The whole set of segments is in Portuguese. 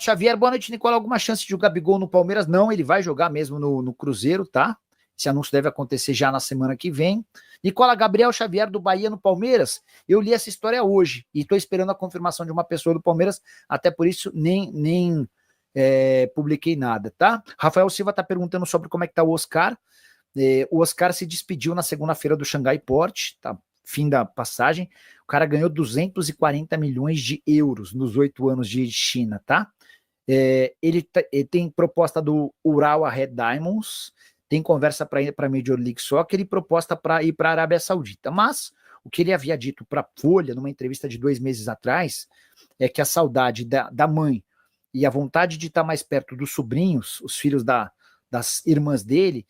Xavier, boa noite, Nicola. Alguma chance de o Gabigol no Palmeiras? Não, ele vai jogar mesmo no Cruzeiro, tá? Esse anúncio deve acontecer já na semana que vem. Nicola, Gabriel Xavier do Bahia no Palmeiras. Eu li essa história hoje e estou esperando a confirmação de uma pessoa do Palmeiras, até por isso nem publiquei nada, tá? Rafael Silva está perguntando sobre como é que tá o Oscar. O Oscar se despediu na segunda-feira do Xangai Port, tá? Fim da passagem. O cara ganhou 240 milhões de euros nos 8 anos de China, tá? Ele tem proposta do Urawa Red Diamonds, tem conversa para ir para a Major League Soccer e proposta para ir para a Arábia Saudita. Mas o que ele havia dito para a Folha, numa entrevista de 2 meses atrás, é que a saudade da mãe e a vontade de estar mais perto dos sobrinhos, os filhos das irmãs dele,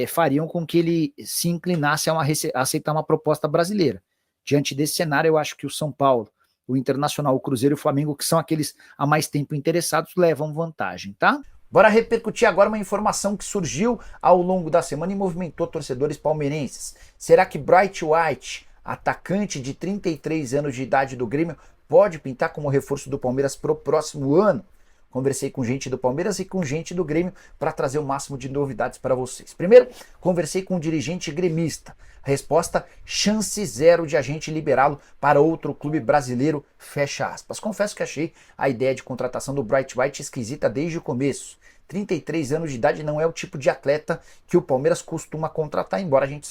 fariam com que ele se inclinasse a aceitar uma proposta brasileira. Diante desse cenário, eu acho que o São Paulo, o Internacional, o Cruzeiro e o Flamengo, que são aqueles há mais tempo interessados, levam vantagem, tá? Bora repercutir agora uma informação que surgiu ao longo da semana e movimentou torcedores palmeirenses. Será que Bright White, atacante de 33 anos de idade do Grêmio, pode pintar como reforço do Palmeiras para o próximo ano? Conversei com gente do Palmeiras e com gente do Grêmio para trazer o máximo de novidades para vocês. Primeiro, conversei com um dirigente gremista. A resposta, chance zero de a gente liberá-lo para outro clube brasileiro, fecha aspas. Confesso que achei a ideia de contratação do Bright White esquisita desde o começo. 33 anos de idade não é o tipo de atleta que o Palmeiras costuma contratar, embora a gente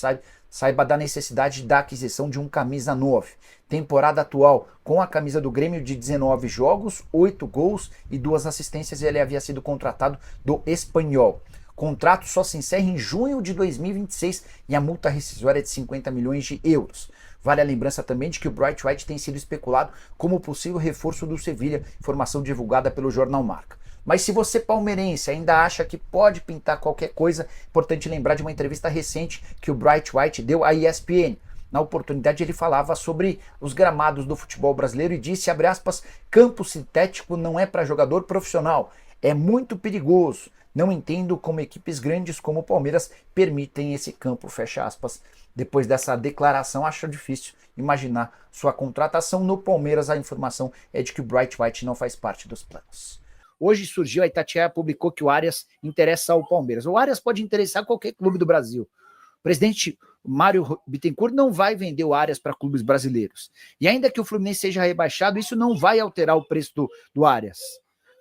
saiba da necessidade da aquisição de um camisa 9. Temporada atual, com a camisa do Grêmio de 19 jogos, 8 gols e 2 assistências, ele havia sido contratado do Espanhol. Contrato só se encerra em junho de 2026 e a multa rescisória é de 50 milhões de euros. Vale a lembrança também de que o Bright White tem sido especulado como possível reforço do Sevilha, informação divulgada pelo jornal Marca. Mas se você palmeirense ainda acha que pode pintar qualquer coisa, é importante lembrar de uma entrevista recente que o Bright White deu à ESPN. Na oportunidade ele falava sobre os gramados do futebol brasileiro e disse, abre aspas, campo sintético não é para jogador profissional, é muito perigoso. Não entendo como equipes grandes como o Palmeiras permitem esse campo, fecha aspas. Depois dessa declaração, acho difícil imaginar sua contratação no Palmeiras. A informação é de que o Bright White não faz parte dos planos. Hoje surgiu, a Itatiaia publicou que o Arias interessa ao Palmeiras. O Arias pode interessar qualquer clube do Brasil. O presidente Mário Bittencourt não vai vender o Arias para clubes brasileiros. E ainda que o Fluminense seja rebaixado, isso não vai alterar o preço do Arias.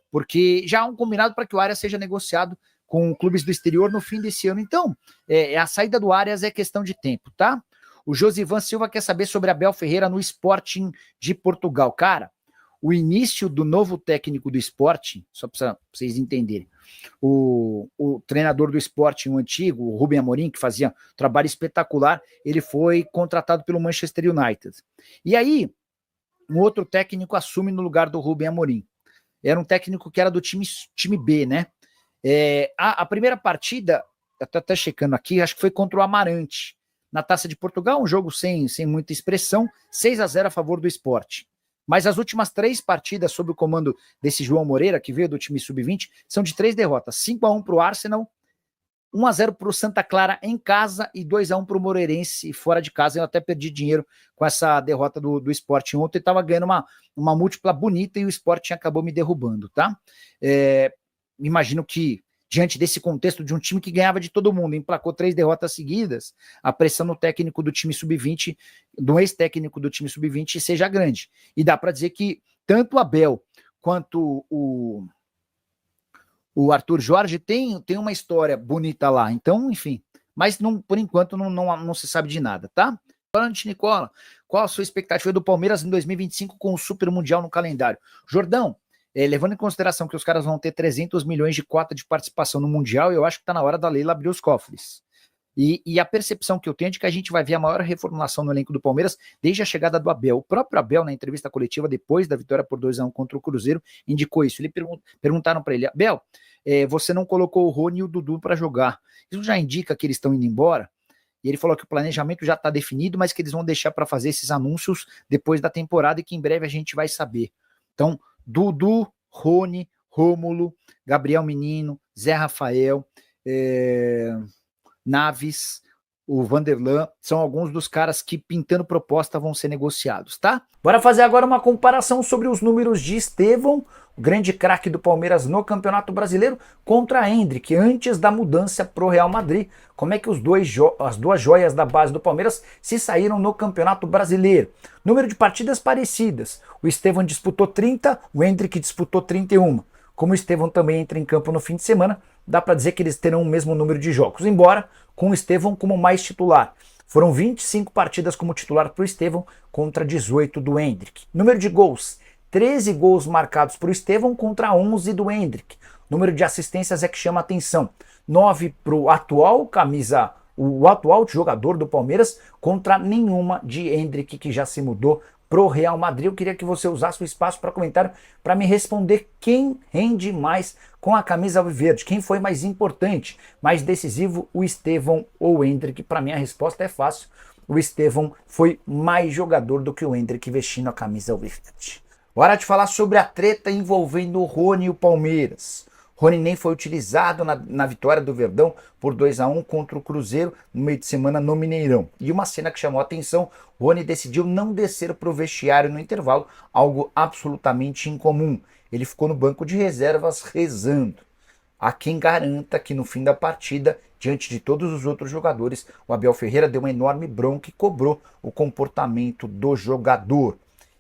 Porque já há um combinado para que o Arias seja negociado com clubes do exterior no fim desse ano. Então, a saída do Arias é questão de tempo, tá? O Josivan Silva quer saber sobre Abel Ferreira no Sporting de Portugal. Cara, o início do novo técnico do Sporting, só para vocês entenderem, o treinador do Sporting, o antigo, o Rubem Amorim, que fazia um trabalho espetacular, ele foi contratado pelo Manchester United. E aí, um outro técnico assume no lugar do Rubem Amorim. Era um técnico que era do time B, né? A primeira partida, eu tô até checando aqui, acho que foi contra o Amarante, na Taça de Portugal, um jogo sem muita expressão, 6-0 a favor do Sport. Mas as últimas 3 partidas sob o comando desse João Moreira, que veio do time sub-20, são de 3 derrotas. 5-1 para o Arsenal, 1-0 para o Santa Clara em casa e 2-1 para o Moreirense fora de casa. Eu até perdi dinheiro com essa derrota do Sport ontem. Estava ganhando uma múltipla bonita e o Sport acabou me derrubando, tá? Imagino que, diante desse contexto de um time que ganhava de todo mundo, emplacou 3 derrotas seguidas, a pressão no técnico do time sub-20, do ex-técnico do time sub-20, seja grande. E dá para dizer que tanto o Abel quanto o Arthur Jorge tem uma história bonita lá. Então, enfim, mas por enquanto não se sabe de nada, tá? Falando de Nicola, qual a sua expectativa do Palmeiras em 2025 com o Super Mundial no calendário? Jordão, levando em consideração que os caras vão ter 300 milhões de cota de participação no Mundial, eu acho que está na hora da Leila abrir os cofres. E a percepção que eu tenho é de que a gente vai ver a maior reformulação no elenco do Palmeiras desde a chegada do Abel. O próprio Abel, na entrevista coletiva, depois da vitória por 2-1 contra o Cruzeiro, indicou isso. Perguntaram para ele, Abel, você não colocou o Rony e o Dudu para jogar. Isso já indica que eles estão indo embora? E ele falou que o planejamento já está definido, mas que eles vão deixar para fazer esses anúncios depois da temporada e que em breve a gente vai saber. Então, Dudu, Rony, Rômulo, Gabriel Menino, Zé Rafael, Naves, o Vanderlan, são alguns dos caras que, pintando proposta, vão ser negociados, tá? Bora fazer agora uma comparação sobre os números de Estevão, o grande craque do Palmeiras no Campeonato Brasileiro, contra Endrick, antes da mudança pro Real Madrid. Como é que as duas joias da base do Palmeiras se saíram no Campeonato Brasileiro? Número de partidas parecidas. O Estevão disputou 30, o Endrick disputou 31. Como o Estevão também entra em campo no fim de semana, dá para dizer que eles terão o mesmo número de jogos, embora com o Estevão como mais titular. Foram 25 partidas como titular para o Estevão contra 18 do Endrick. Número de gols, 13 gols marcados para o Estevão contra 11 do Endrick. Número de assistências é que chama a atenção. 9 para o atual jogador do Palmeiras contra nenhuma de Endrick, que já se mudou pro Real Madrid. Eu queria que você usasse o espaço para comentário para me responder quem rende mais com a camisa alviverde, quem foi mais importante, mais decisivo, o Estevão ou o Endrick. Para mim a resposta é fácil, o Estevão foi mais jogador do que o Endrick vestindo a camisa alviverde. Hora de falar sobre a treta envolvendo o Rony e o Palmeiras. Rony nem foi utilizado na vitória do Verdão por 2-1 contra o Cruzeiro no meio de semana no Mineirão. E uma cena que chamou a atenção, Rony decidiu não descer para o vestiário no intervalo, algo absolutamente incomum. Ele ficou no banco de reservas rezando. Há quem garanta que no fim da partida, diante de todos os outros jogadores, o Abel Ferreira deu uma enorme bronca e cobrou o comportamento do jogador.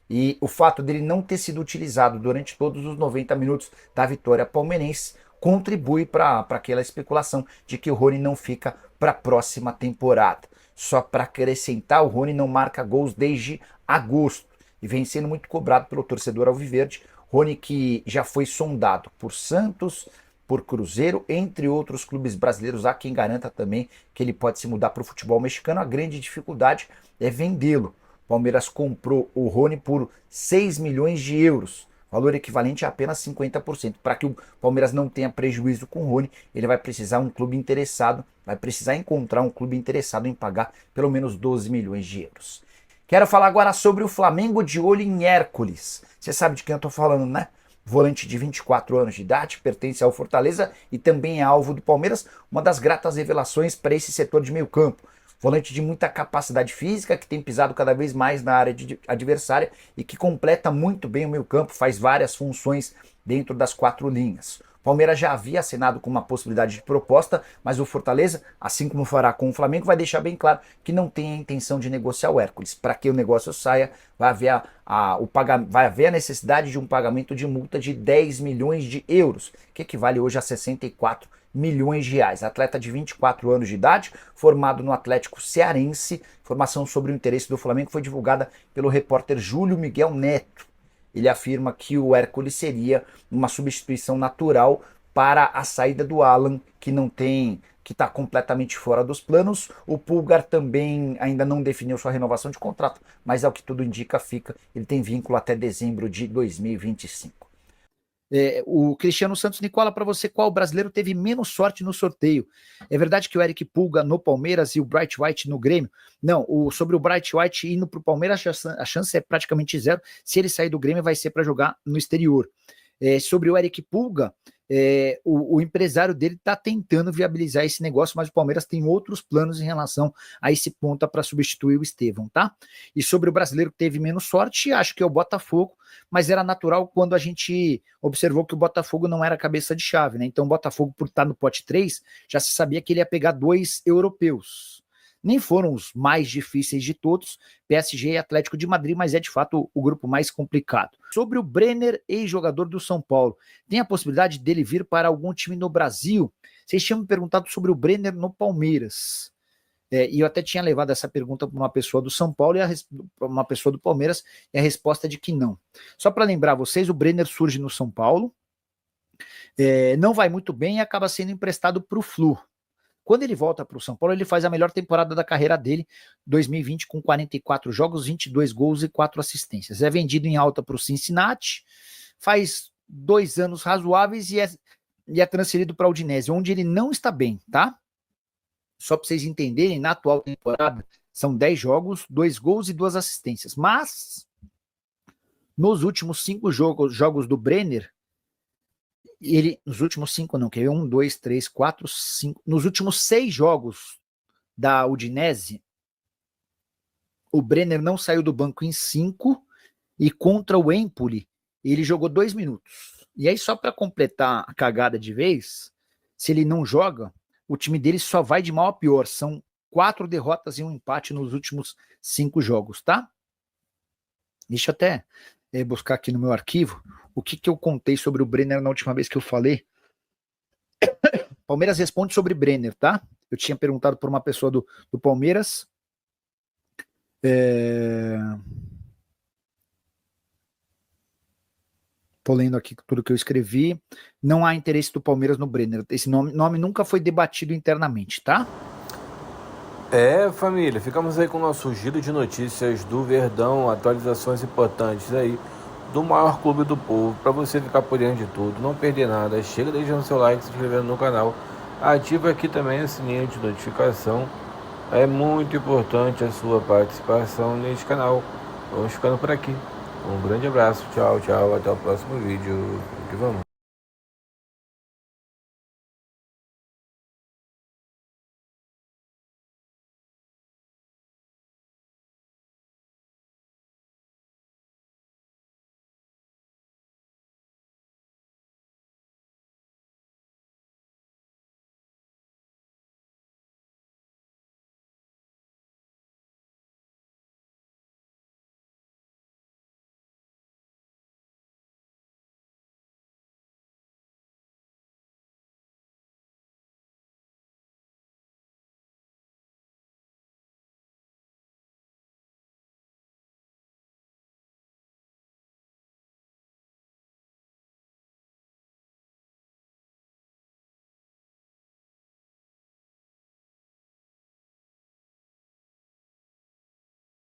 E o fato dele não ter sido utilizado durante todos os 90 minutos da vitória palmeirense contribui para aquela especulação de que o Rony não fica para a próxima temporada. Só para acrescentar, o Rony não marca gols desde agosto e vem sendo muito cobrado pelo torcedor alviverde. Rony, que já foi sondado por Santos, por Cruzeiro, entre outros clubes brasileiros. Há quem garanta também que ele pode se mudar para o futebol mexicano. A grande dificuldade é vendê-lo. O Palmeiras comprou o Rony por 6 milhões de euros, valor equivalente a apenas 50%. Para que o Palmeiras não tenha prejuízo com o Rony, ele vai precisar encontrar um clube interessado em pagar pelo menos 12 milhões de euros. Quero falar agora sobre o Flamengo de olho em Hércules. Você sabe de quem eu estou falando, né? Volante de 24 anos de idade, pertence ao Fortaleza e também é alvo do Palmeiras, uma das gratas revelações para esse setor de meio campo. Volante de muita capacidade física, que tem pisado cada vez mais na área adversária e que completa muito bem o meio campo, faz várias funções dentro das 4 linhas. O Palmeiras já havia assinado com uma possibilidade de proposta, mas o Fortaleza, assim como fará com o Flamengo, vai deixar bem claro que não tem a intenção de negociar o Hércules. Para que o negócio saia, vai haver a necessidade de um pagamento de multa de 10 milhões de euros, que equivale hoje a 64 milhões de reais. Atleta de 24 anos de idade, formado no Atlético Cearense. Informação sobre o interesse do Flamengo foi divulgada pelo repórter Júlio Miguel Neto. Ele afirma que o Hércules seria uma substituição natural para a saída do Alan, que está completamente fora dos planos. O Pulgar também ainda não definiu sua renovação de contrato, mas ao que tudo indica ele tem vínculo até dezembro de 2025. O Cristiano Santos, Nicola, para você, qual brasileiro teve menos sorte no sorteio? É verdade que o Eric Pulga no Palmeiras e o Bright White no Grêmio? Não, sobre o Bright White indo para o Palmeiras, a chance é praticamente zero. Se ele sair do Grêmio, vai ser para jogar no exterior. Sobre o Eric Pulga, o empresário dele está tentando viabilizar esse negócio, mas o Palmeiras tem outros planos em relação a esse ponta para substituir o Estevão, tá? E sobre o brasileiro que teve menos sorte, acho que é o Botafogo, mas era natural quando a gente observou que o Botafogo não era cabeça de chave, né? Então o Botafogo, por estar no pote 3, já se sabia que ele ia pegar 2 europeus. Nem foram os mais difíceis de todos, PSG e Atlético de Madrid, mas é de fato o grupo mais complicado. Sobre o Brenner, ex-jogador do São Paulo, tem a possibilidade dele vir para algum time no Brasil? Vocês tinham me perguntado sobre o Brenner no Palmeiras. E eu até tinha levado essa pergunta para uma pessoa do São Paulo e uma pessoa do Palmeiras, e a resposta é de que não. Só para lembrar vocês, o Brenner surge no São Paulo, não vai muito bem e acaba sendo emprestado para o Flu. Quando ele volta para o São Paulo, ele faz a melhor temporada da carreira dele, 2020, com 44 jogos, 22 gols e 4 assistências. É vendido em alta para o Cincinnati, faz 2 anos razoáveis e é transferido para a Udinese, onde ele não está bem, tá? Só para vocês entenderem, na atual temporada, são 10 jogos, 2 gols e 2 assistências. Mas, nos últimos 5 jogos do Brenner, nos últimos 5 não, que é 1, 2, 3, 4, 5, nos últimos 6 jogos da Udinese, o Brenner não saiu do banco em 5 e contra o Empoli ele jogou 2 minutos. E aí, só para completar a cagada de vez, se ele não joga, o time dele só vai de mal a pior. São 4 derrotas e um empate nos últimos 5 jogos, tá? Deixa eu até buscar aqui no meu arquivo o que eu contei sobre o Brenner na última vez que eu falei. Palmeiras responde sobre Brenner, tá? Eu tinha perguntado por uma pessoa do Palmeiras. Tô lendo aqui tudo que eu escrevi. Não há interesse do Palmeiras no Brenner. Esse nome nunca foi debatido internamente, tá? Família, ficamos aí com o nosso giro de notícias do Verdão, atualizações importantes aí do maior clube do povo, para você ficar por dentro de tudo, não perder nada. Chega deixando seu like, se inscrevendo no canal, ativa aqui também o sininho de notificação. É muito importante a sua participação neste canal. Vamos ficando por aqui. Um grande abraço, tchau, tchau, até o próximo vídeo. Que vamos.